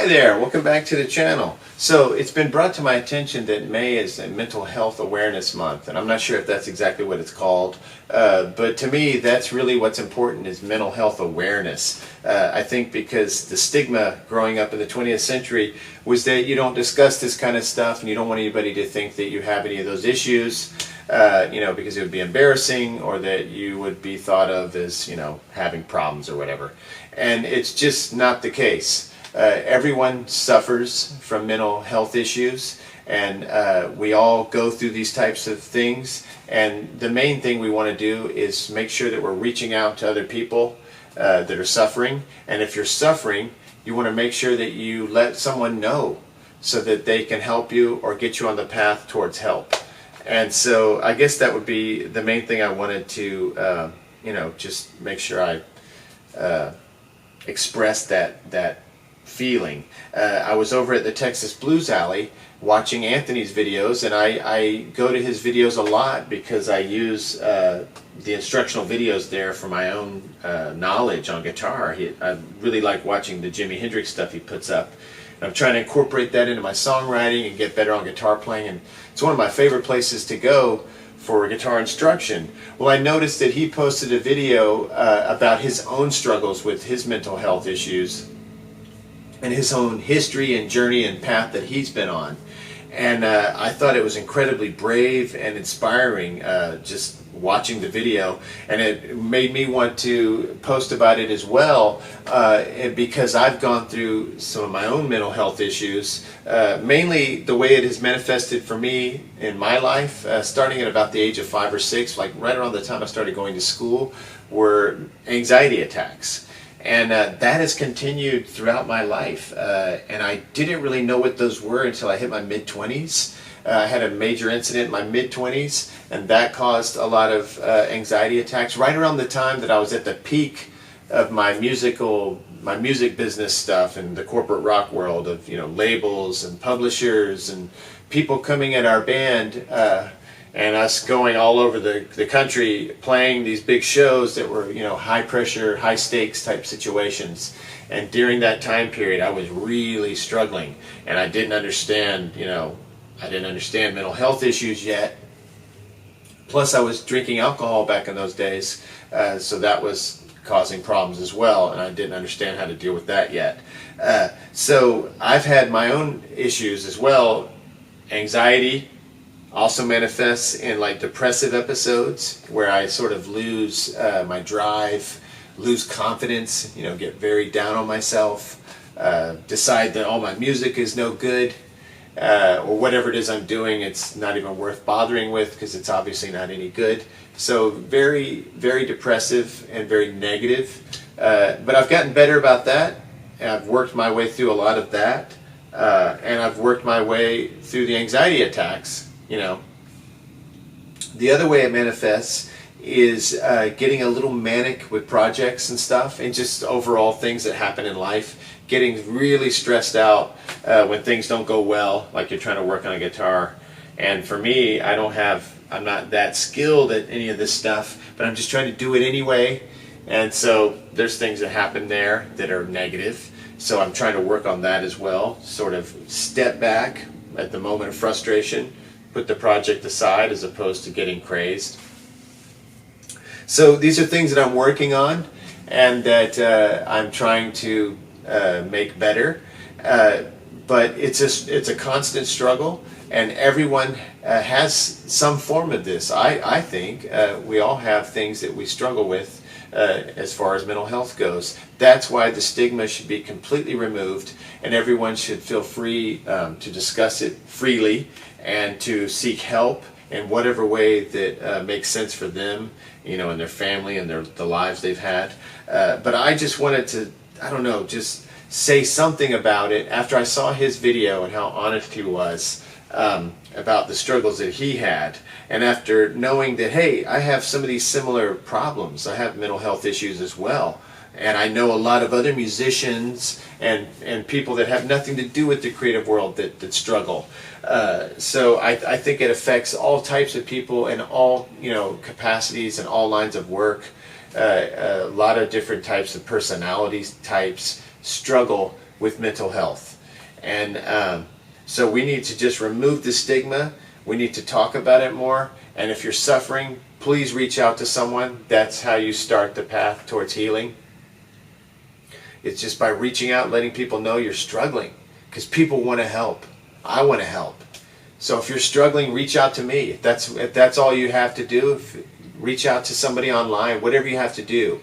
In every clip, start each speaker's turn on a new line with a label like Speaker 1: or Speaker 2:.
Speaker 1: Hi there, welcome back to the channel. So it's been brought to my attention that May is a Mental Health Awareness Month, and I'm not sure if that's exactly what it's called, but to me that's really what's important is mental health awareness. I think because the stigma growing up in the 20th century was that you don't discuss this kind of stuff and you don't want anybody to think that you have any of those issues, because it would be embarrassing or that you would be thought of as, having problems or whatever. And it's just not the case. Everyone suffers from mental health issues, and we all go through these types of things, and the main thing we want to do is make sure that we're reaching out to other people that are suffering. And if you're suffering, you want to make sure that you let someone know so that they can help you or get you on the path towards help. And so I guess that would be the main thing I wanted to just make sure I express that feeling. I was over at the Texas Blues Alley watching Anthony's videos, and I go to his videos a lot because I use the instructional videos there for my own knowledge on guitar. I really like watching the Jimi Hendrix stuff he puts up. And I'm trying to incorporate that into my songwriting and get better on guitar playing, and it's one of my favorite places to go for guitar instruction. Well, I noticed that he posted a video about his own struggles with his mental health issues and his own history and journey and path that he's been on. And I thought it was incredibly brave and inspiring just watching the video, and it made me want to post about it as well because I've gone through some of my own mental health issues, mainly the way it has manifested for me in my life, starting at about the age of 5 or 6, like right around the time I started going to school, were anxiety attacks. And that has continued throughout my life, and I didn't really know what those were until I hit my mid-20s. I had a major incident in my mid-20s, and that caused a lot of anxiety attacks right around the time that I was at the peak of my music business stuff and the corporate rock world of labels and publishers and people coming at our band. And us going all over the country playing these big shows that were, high pressure, high stakes type situations. And during that time period, I was really struggling, and I didn't understand, mental health issues yet. Plus, I was drinking alcohol back in those days, so that was causing problems as well, and I didn't understand how to deal with that yet. So I've had my own issues as well. Anxiety also manifests in like depressive episodes where I sort of lose my drive, lose confidence, get very down on myself, decide that all my music is no good, or whatever it is I'm doing, it's not even worth bothering with because it's obviously not any good. So very, very depressive and very negative. But I've gotten better about that, and I've worked my way through a lot of that, and I've worked my way through the anxiety attacks. The other way it manifests is getting a little manic with projects and stuff, and just overall things that happen in life, getting really stressed out when things don't go well, like you're trying to work on a guitar. And for me, I'm not that skilled at any of this stuff, but I'm just trying to do it anyway, and so there's things that happen there that are negative, so I'm trying to work on that as well, sort of step back at the moment of frustration, put the project aside as opposed to getting crazed. So these are things that I'm working on and that I'm trying to make better. But it's a constant struggle, and everyone has some form of this. I think we all have things that we struggle with as far as mental health goes. That's why the stigma should be completely removed, and everyone should feel free to discuss it freely and to seek help in whatever way that makes sense for them, and their family and the lives they've had. But I just wanted to, just say something about it after I saw his video and how honest he was about the struggles that he had, and after knowing that, hey, I have some of these similar problems. I have mental health issues as well, and I know a lot of other musicians and people that have nothing to do with the creative world that struggle. So I think it affects all types of people in all capacities and all lines of work. A lot of different types of personality types struggle with mental health. And so we need to just remove the stigma. We need to talk about it more. And if you're suffering, please reach out to someone. That's how you start the path towards healing. It's just by reaching out, letting people know you're struggling, because people want to help. I want to help. So if you're struggling, reach out to me. If that's all you have to do, reach out to somebody online, whatever you have to do.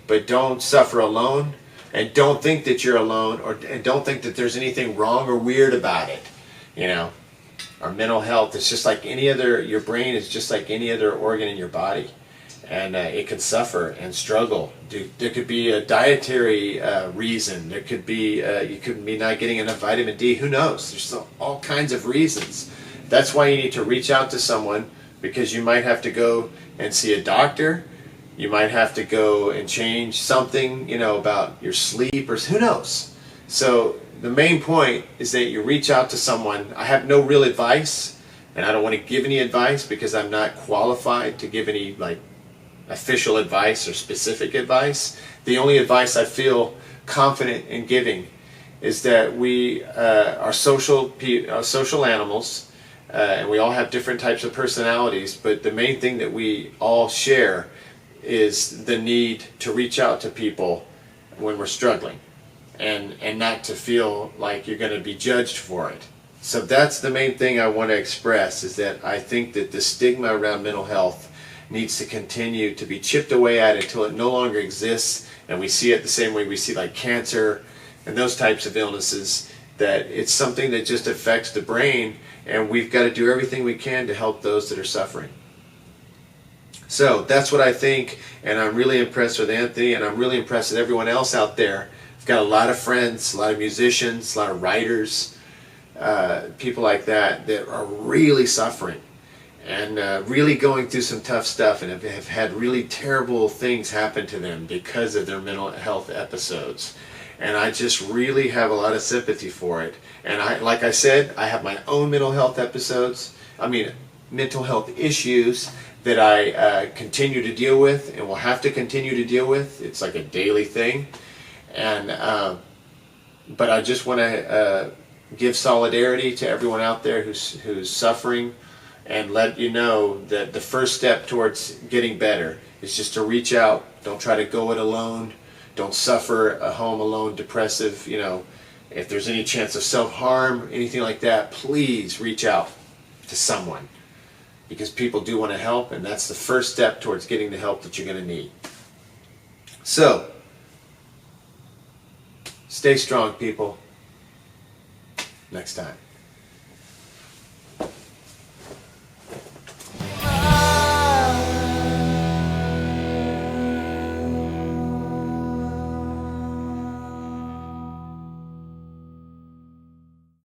Speaker 1: But don't suffer alone, and don't think that you're alone, and don't think that there's anything wrong or weird about it. You know, our mental health is just like any other, your brain is just like any other organ in your body. And it can suffer and struggle. There could be a dietary reason. There could be, you could be not getting enough vitamin D. Who knows? There's all kinds of reasons. That's why you need to reach out to someone, because you might have to go and see a doctor. You might have to go and change something, you know, about your sleep, or who knows. So the main point is that you reach out to someone. I have no real advice, and I don't want to give any advice because I'm not qualified to give any official advice or specific advice. The only advice I feel confident in giving is that we are social animals, and we all have different types of personalities, but the main thing that we all share is the need to reach out to people when we're struggling, and not to feel like you're going to be judged for it. So that's the main thing I want to express, is that I think that the stigma around mental health needs to continue to be chipped away at until it no longer exists, and we see it the same way we see like cancer and those types of illnesses, that it's something that just affects the brain, and we've got to do everything we can to help those that are suffering. So that's what I think, and I'm really impressed with Anthony, and I'm really impressed with everyone else out there. I've got a lot of friends, a lot of musicians, a lot of writers, people like that are really suffering and really going through some tough stuff, and have had really terrible things happen to them because of their mental health episodes. And I just really have a lot of sympathy for it. And like I said, I have my own mental health mental health issues that I continue to deal with and will have to continue to deal with. It's like a daily thing. And but I just want to give solidarity to everyone out there who's suffering, and let you know that the first step towards getting better is just to reach out. Don't try to go it alone. Don't suffer a home alone, depressive, if there's any chance of self-harm, anything like that, please reach out to someone, because people do want to help, and that's the first step towards getting the help that you're going to need. So, stay strong, people. Next time.